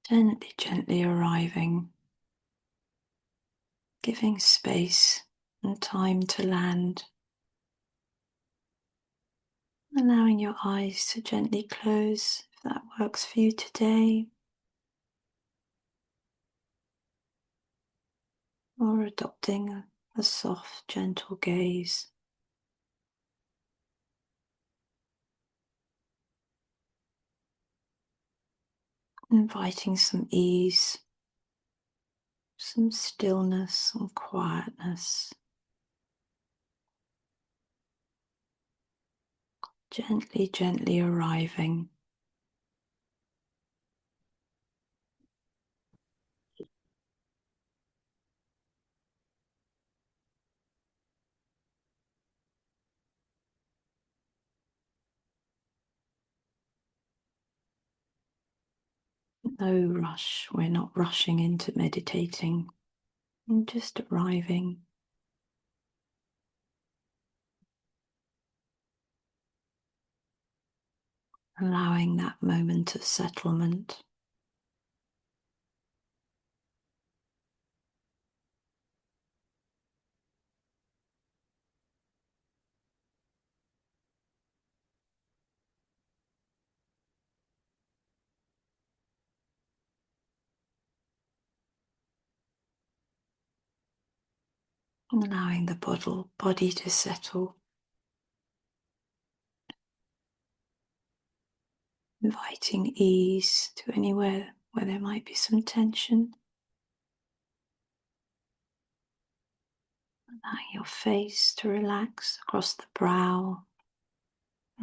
Gently, gently arriving, giving space and time to land, allowing your eyes to gently close if that works for you today, or adopting a soft, gentle gaze. Inviting some ease, some stillness, some quietness. Gently, gently arriving. No rush, we're not rushing into meditating, we're just arriving. Allowing that moment of settlement. Allowing the body to settle. Inviting ease to anywhere where there might be some tension. Allowing your face to relax across the brow,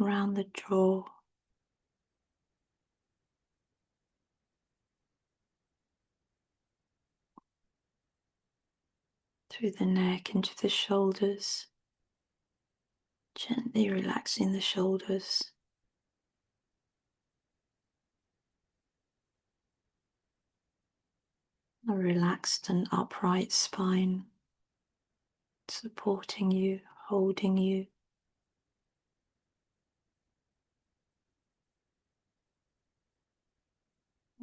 around the jaw. Through the neck into the shoulders. Gently relaxing the shoulders. A relaxed and upright spine, supporting you, holding you.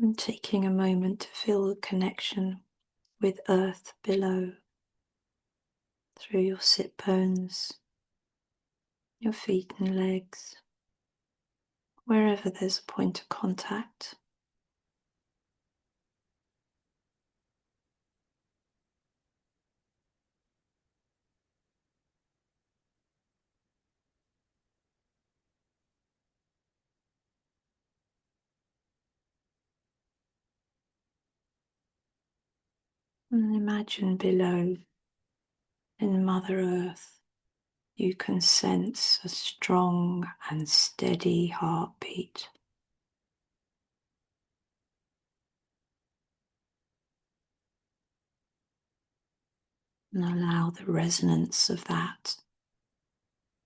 And taking a moment to feel the connection with earth below, through your sit bones, your feet and legs, wherever there's a point of contact. And imagine below, in Mother Earth, you can sense a strong and steady heartbeat. And allow the resonance of that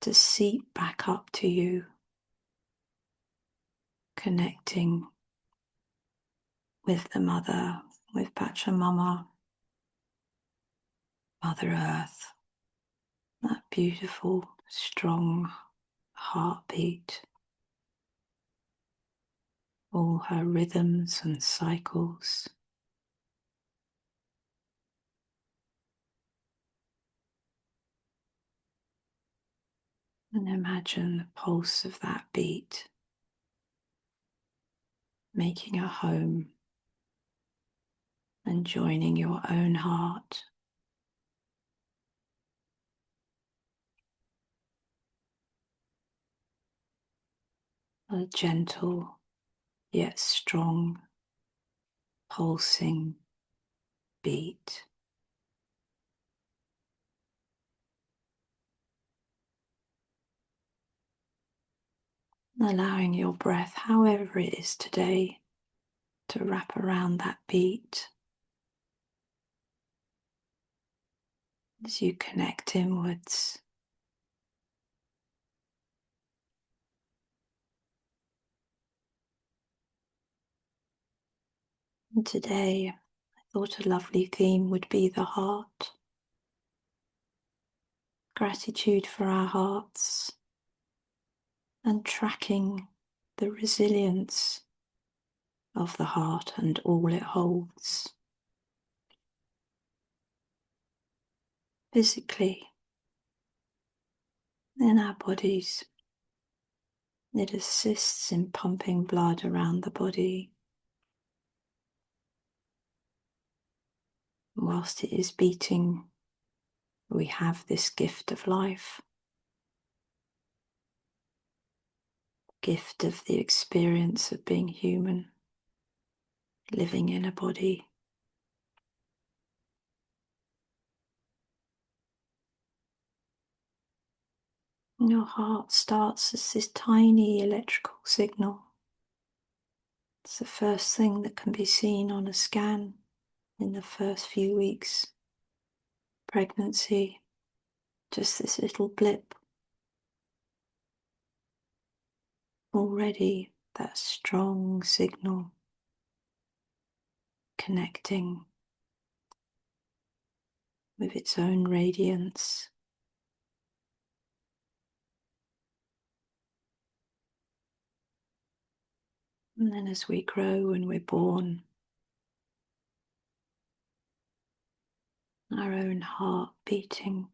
to seep back up to you, connecting with the Mother, with Pachamama, Mother Earth, that beautiful, strong heartbeat, all her rhythms and cycles. And imagine the pulse of that beat making a home and joining your own heart. A gentle yet strong pulsing beat. Allowing your breath, however it is today, to wrap around that beat as you connect inwards. And today, I thought a lovely theme would be the heart. Gratitude for our hearts and tracking the resilience of the heart and all it holds. Physically, in our bodies, it assists in pumping blood around the body. Whilst it is beating, we have this gift of life, gift of the experience of being human, living in a body. And your heart starts as this tiny electrical signal. It's the first thing that can be seen on a scan in the first few weeks. Pregnancy, just this little blip. Already that strong signal connecting with its own radiance. And then as we grow and we're born, our own heart beating.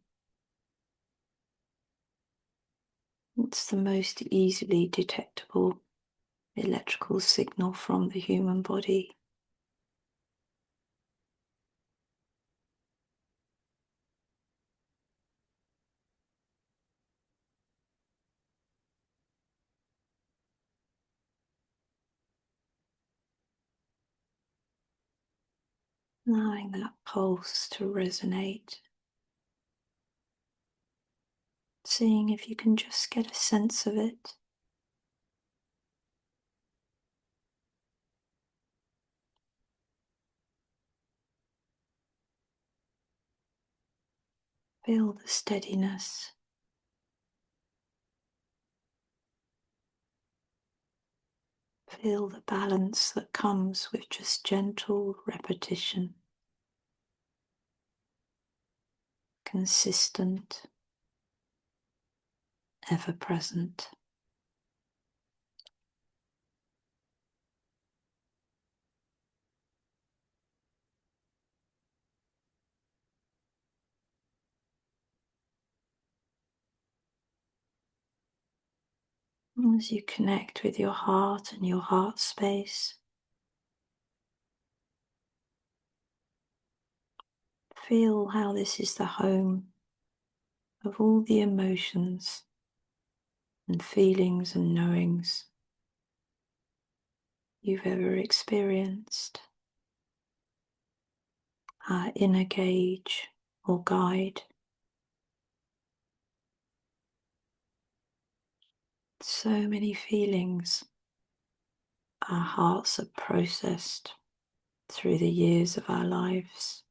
It's the most easily detectable electrical signal from the human body. Allowing that pulse to resonate. Seeing if you can just get a sense of it. Feel the steadiness. Feel the balance that comes with just gentle repetition. Consistent, ever present. As you connect with your heart and your heart space, feel how this is the home of all the emotions and feelings and knowings you've ever experienced. Our inner gauge or guide. So many feelings our hearts have processed through the years of our lives.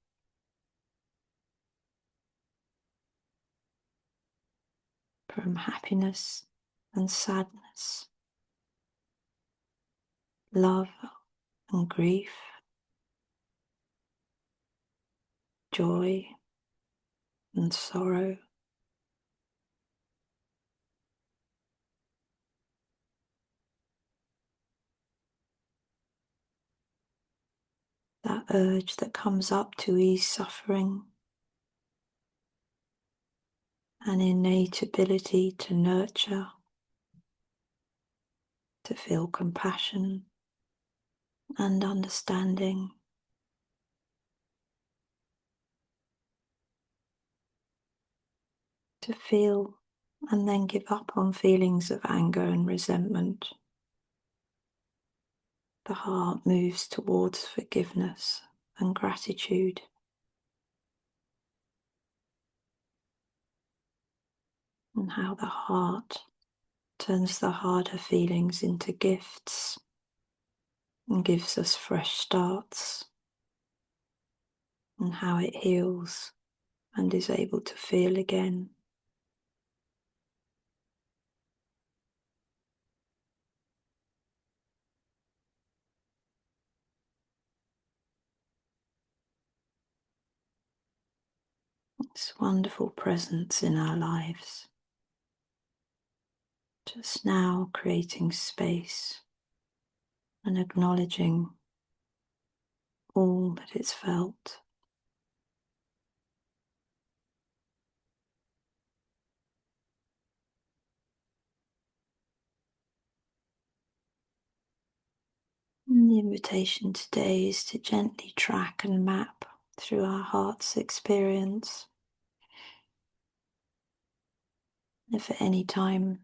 From happiness and sadness, love and grief, joy and sorrow. That urge that comes up to ease suffering, an innate ability to nurture, to feel compassion and understanding. To feel and then give up on feelings of anger and resentment. The heart moves towards forgiveness and gratitude. And how the heart turns the harder feelings into gifts and gives us fresh starts. And how it heals and is able to feel again. This wonderful presence in our lives. Just now creating space and acknowledging all that it's felt. And the invitation today is to gently track and map through our heart's experience. If at any time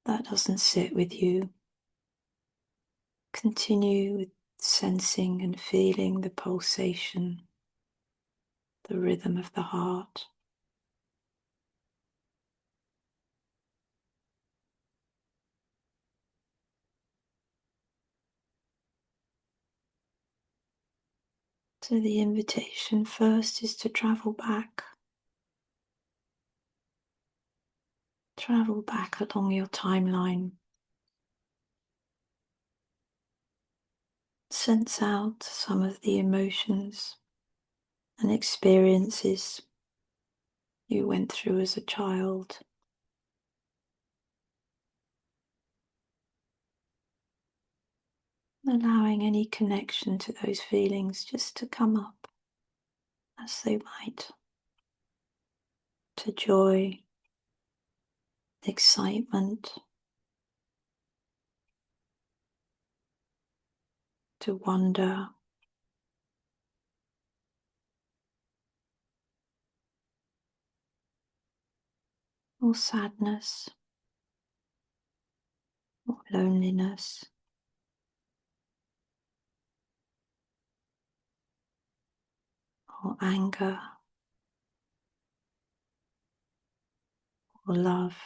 that doesn't sit with you, continue with sensing and feeling the pulsation, the rhythm of the heart. So the invitation first is to travel back. Travel back along your timeline. Sense out some of the emotions and experiences you went through as a child. Allowing any connection to those feelings just to come up as they might, to joy, excitement, to wonder, or sadness, or loneliness, or anger, or love.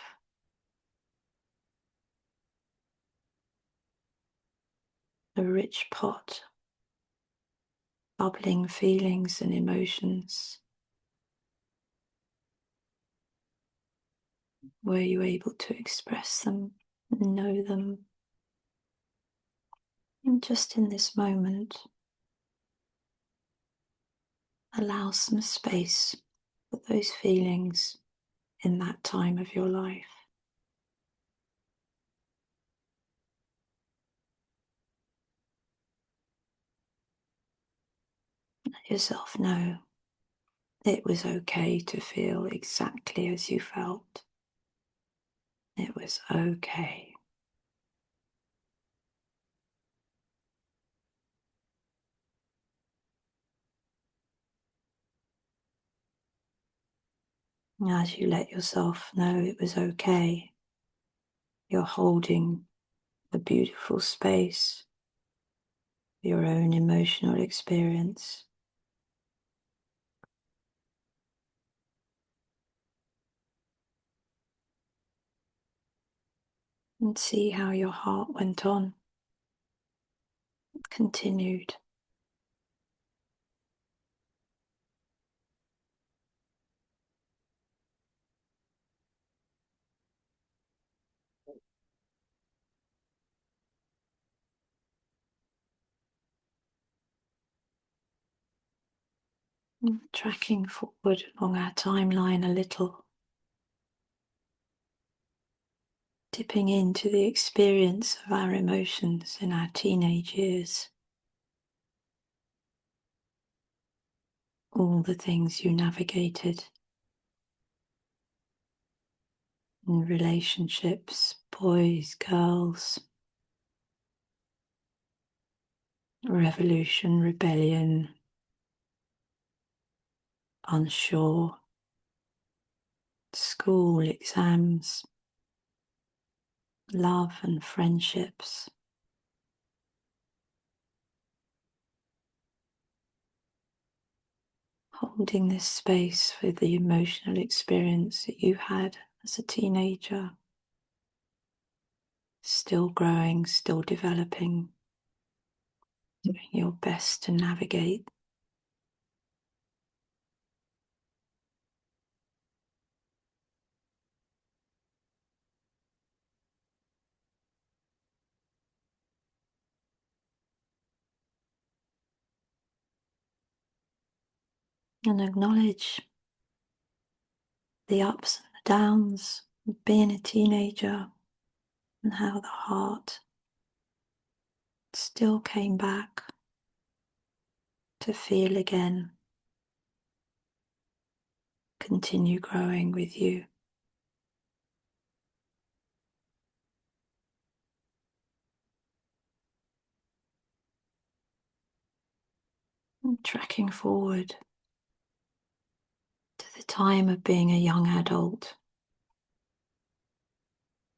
A rich pot, bubbling feelings and emotions. Were you able to express them, know them? And just in this moment, allow some space for those feelings in that time of your life. Let yourself know it was okay to feel exactly as you felt. It was okay. As you let yourself know it was okay, you're holding a beautiful space, your own emotional experience. And see how your heart went on, continued. Tracking forward along our timeline a little, dipping into the experience of our emotions in our teenage years. All the things you navigated in relationships, boys, girls, revolution, rebellion, unsure, school, exams, love and friendships. Holding this space for the emotional experience that you had as a teenager, still growing, still developing, doing your best to navigate. And acknowledge the ups and the downs of being a teenager and how the heart still came back to feel again, continue growing with you. And tracking forward to the time of being a young adult,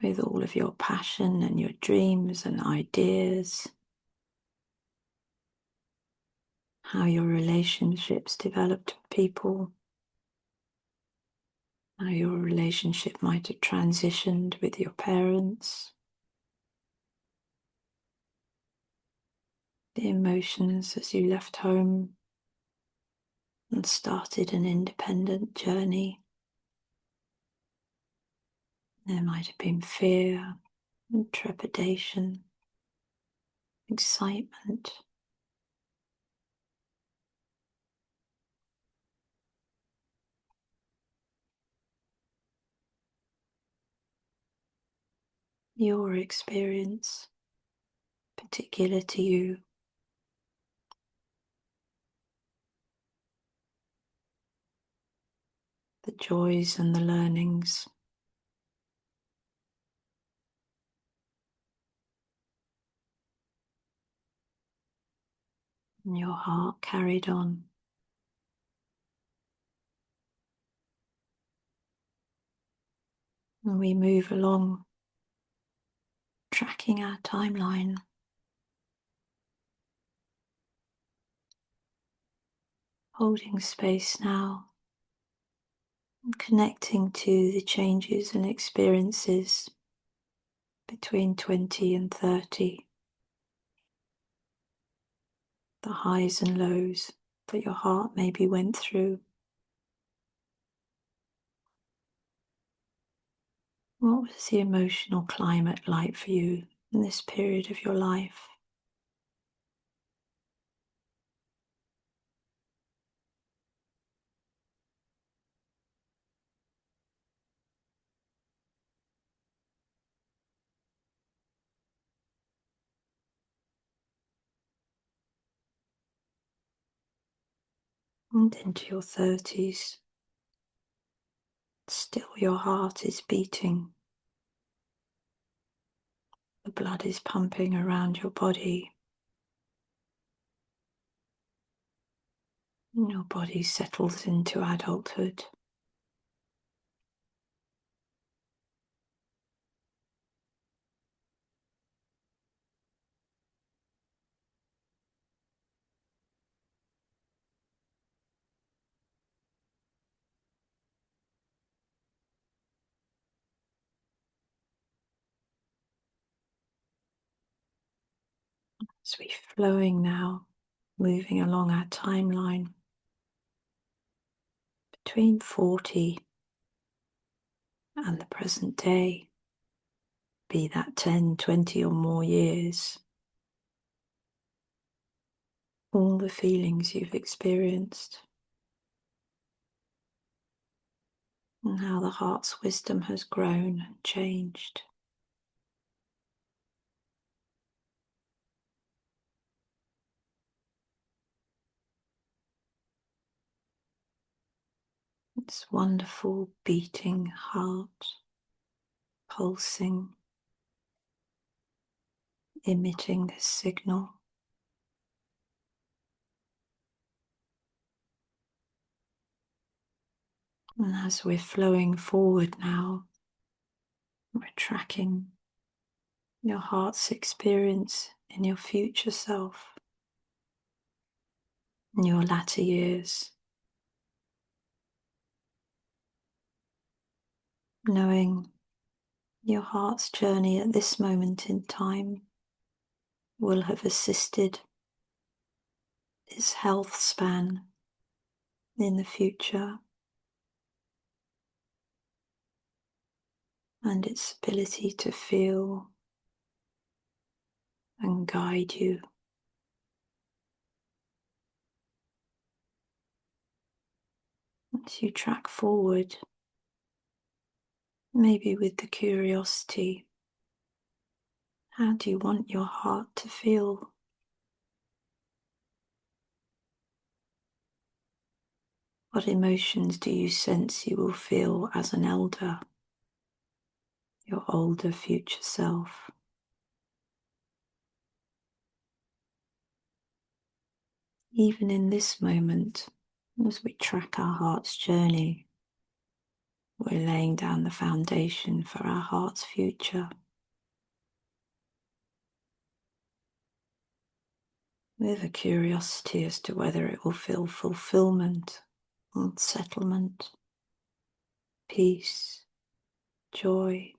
with all of your passion and your dreams and ideas, how your relationships developed with people, how your relationship might have transitioned with your parents, the emotions as you left home and started an independent journey. There might have been fear and trepidation, excitement. Your experience, particular to you, the joys and the learnings. And your heart carried on. And we move along, tracking our timeline, holding space now, and connecting to the changes and experiences between 20 and 30, the highs and lows that your heart maybe went through. What was the emotional climate like for you in this period of your life? And into your 30s, still your heart is beating. The blood is pumping around your body. And your body settles into adulthood. As we're flowing now, moving along our timeline between 40 and the present day, be that 10, 20 or more years, all the feelings you've experienced and how the heart's wisdom has grown and changed. It's wonderful beating heart, pulsing, emitting this signal. And as we're flowing forward now, we're tracking your heart's experience in your future self, in your latter years, knowing your heart's journey at this moment in time will have assisted its health span in the future and its ability to feel and guide you. As you track forward, maybe with the curiosity, how do you want your heart to feel What emotions do you sense you will feel as an elder, your older future self? Even in this moment, as we track our heart's journey, we're laying down the foundation for our heart's future, with a curiosity as to whether it will feel fulfillment and settlement, peace, joy,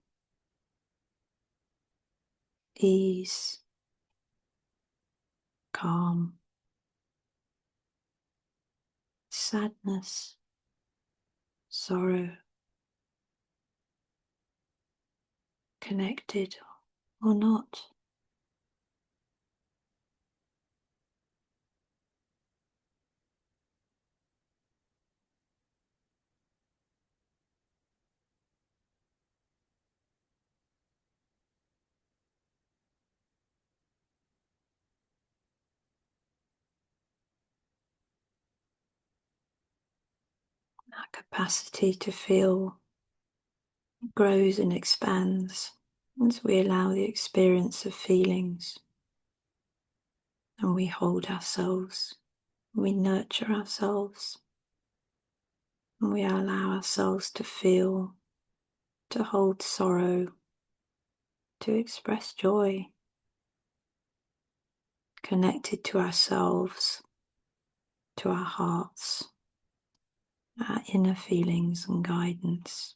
ease, calm, sadness, sorrow, connected or not. Our capacity to feel grows and expands as we allow the experience of feelings, and we hold ourselves, we nurture ourselves, and we allow ourselves to feel, to hold sorrow, to express joy, connected to ourselves, to our hearts, our inner feelings and guidance.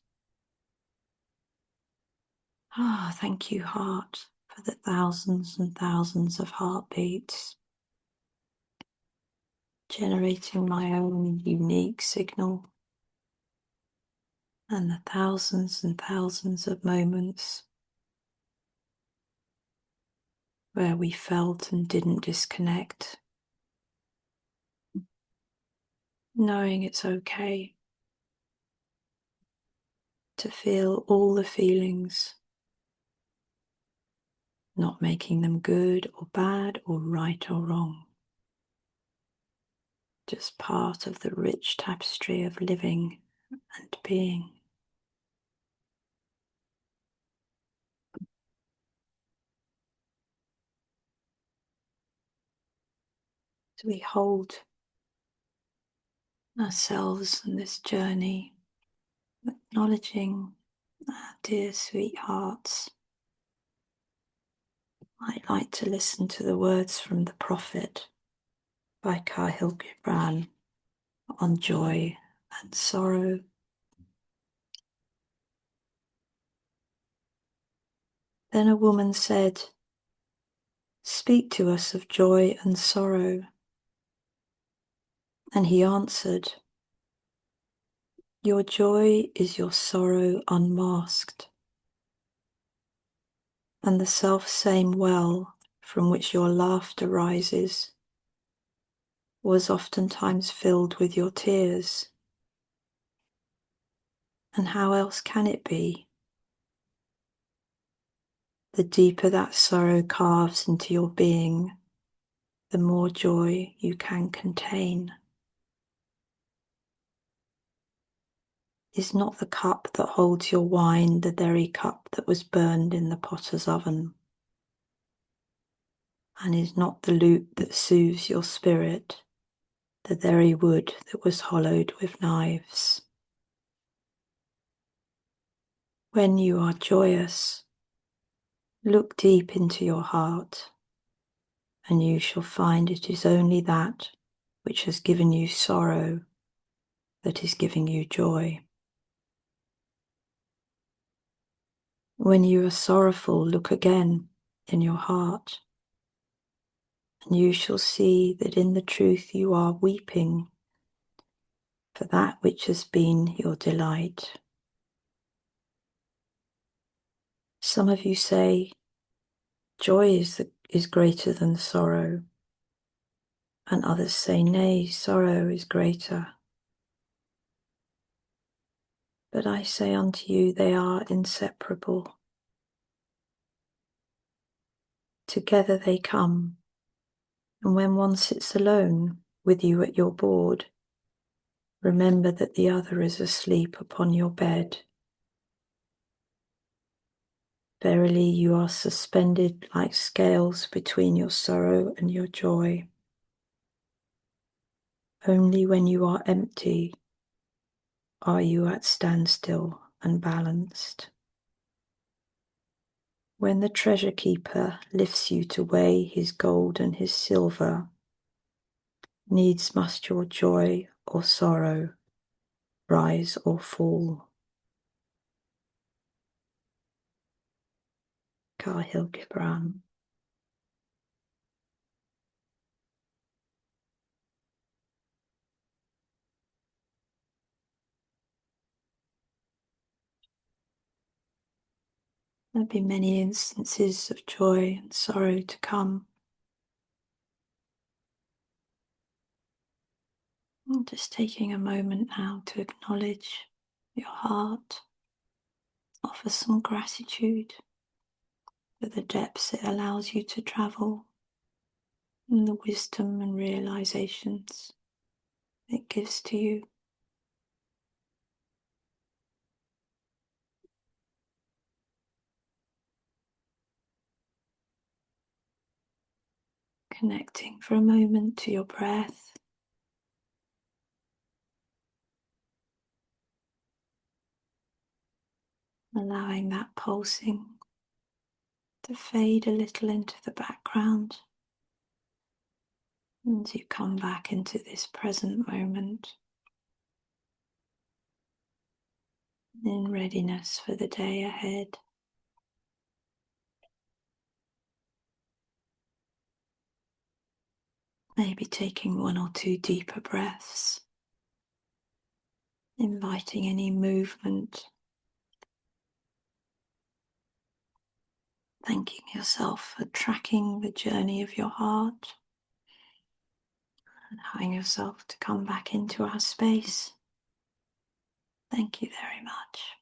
Thank you, heart, for the thousands and thousands of heartbeats, generating my own unique signal, and the thousands and thousands of moments where we felt and didn't disconnect, knowing it's okay to feel all the feelings, not making them good or bad or right or wrong, just part of the rich tapestry of living and being. So we hold ourselves in this journey, acknowledging our dear sweethearts. I'd like to listen to the words from the Prophet by Kahlil Gibran on joy and sorrow. Then a woman said, "Speak to us of joy and sorrow." And he answered, "Your joy is your sorrow unmasked, and the self-same well from which your laughter rises was oftentimes filled with your tears. And how else can it be? The deeper that sorrow carves into your being, the more joy you can contain. Is not the cup that holds your wine the very cup that was burned in the potter's oven? And is not the lute that soothes your spirit the very wood that was hollowed with knives? When you are joyous, look deep into your heart, and you shall find it is only that which has given you sorrow that is giving you joy. When you are sorrowful, look again in your heart, and you shall see that in the truth you are weeping for that which has been your delight. Some of you say, joy is greater than sorrow, and others say, nay, sorrow is greater. But I say unto you, they are inseparable. Together they come, and when one sits alone with you at your board, Remember that the other is asleep upon your bed. Verily, you are suspended like scales between your sorrow and your joy. Only when you are empty are you at standstill and balanced. When the treasure keeper lifts you to weigh his gold and his silver, needs must your joy or sorrow rise or fall. Kahlil Gibran. There'll be many instances of joy and sorrow to come. And just taking a moment now to acknowledge your heart, offer some gratitude for the depths it allows you to travel and the wisdom and realizations it gives to you. Connecting for a moment to your breath. Allowing that pulsing to fade a little into the background as you come back into this present moment in readiness for the day ahead. Maybe taking one or two deeper breaths, inviting any movement, thanking yourself for tracking the journey of your heart, and allowing yourself to come back into our space. Thank you very much.